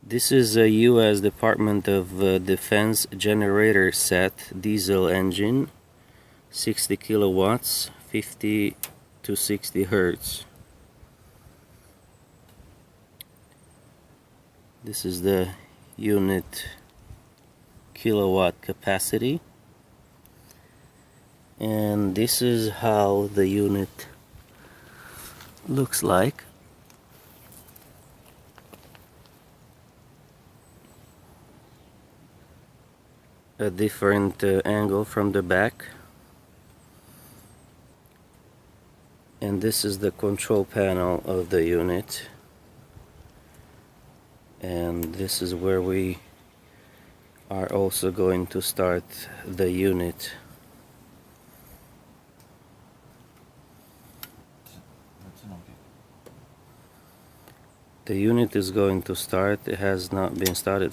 This is a U.S. Department of Defense generator set diesel engine, 60 kilowatts, 50 to 60 hertz. This is the unit kilowatt capacity, and this is how the unit looks like. A different angle from the back, and this is the control panel of the unit, and this is where we are also going to start the unit. The unit is going to start. It has not been started.